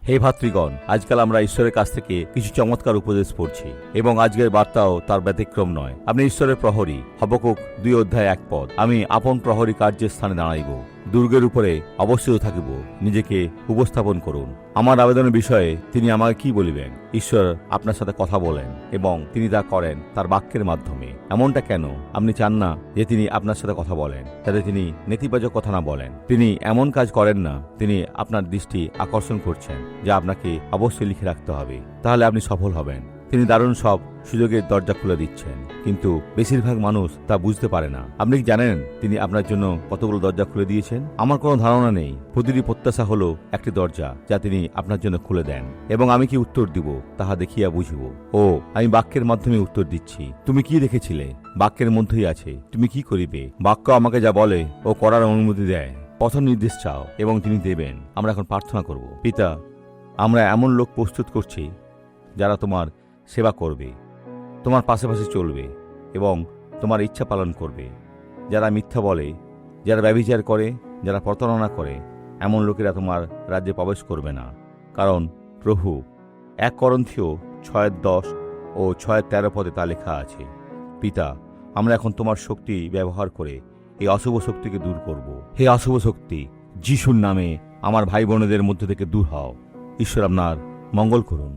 হে ভাতৃগণ, আজকাল আমরা ঈশ্বরের কাছ থেকে কিছু চমৎকার উপদেশ পড়ছি এবং আজকের বার্তাও তার ব্যতিক্রম নয়। আপনি ঈশ্বরের প্রহরী, হবকুক 2:1 আমি আপন প্রহরী কার্যের স্থানে দাঁড়াইব, দুর্গের উপরে অবস্থিত থাকিব, নিজেকে উপস্থাপন করুন। আমার আবেদনের বিষয়ে তিনি আমাকে কি বলিবেন? ঈশ্বর আপনার সাথে কথা বলেন এবং তিনি তা করেন তার বাক্যের মাধ্যমে। এমনটা কেন? আপনি চান না যে তিনি আপনার সাথে কথা বলেন, যাতে তিনি নেতিবাচক কথা না বলেন। তিনি এমন কাজ করেন না, তিনি আপনার দৃষ্টি আকর্ষণ করছেন, যা আপনাকে অবশ্যই লিখে রাখতে হবে, তাহলে আপনি সফল হবেন। তিনি দারুণ সব সুযোগের দরজা খুলে দিচ্ছেন, কিন্তু বেশিরভাগ মানুষ তা বুঝতে পারে না। আপনি কি জানেন তিনি আপনার জন্য কতগুলো দরজা খুলে দিয়েছেন? আমার কোনো ধারণা নেই। প্রতিটি প্রত্যাশা হলো একটি দরজা যা তিনি আপনার জন্য খুলে দেন, এবং আমি কি উত্তর দিব তাহা দেখিয়া বুঝিব। ও, আমি বাক্যের মাধ্যমে উত্তর দিচ্ছি। তুমি কি দেখেছিলে? বাক্যের মধ্যেই আছে। তুমি কি করিবে? বাক্য আমাকে যা বলে ও করার অনুমতি দেয়। পথ নির্দেশ চাও এবং তিনি দেবেন। আমরা এখন প্রার্থনা করব। পিতা, আমরা এমন লোক প্রস্তুত করছি যারা তোমার সেবা করবে, তোমার পাশাপাশি চলবে এবং তোমার ইচ্ছা পালন করবে। যারা মিথ্যা বলে, যারা ব্যভিচার করে, যারা প্রতারণা করে, এমন লোকেরা তোমার রাজ্যে প্রবেশ করবে না। কারণ প্রভু 1 করন্থীয় 6:10 ও 6:13 পদে তা লেখা আছে। পিতা, আমরা এখন তোমার শক্তি ব্যবহার করে এই অশুভ শক্তিকে দূর করব। হে অশুভ শক্তি, যিশুর নামে আমার ভাই বোনেদের মধ্যে থেকে দূর হও। ঈশ্বর আপনার মঙ্গল করুন।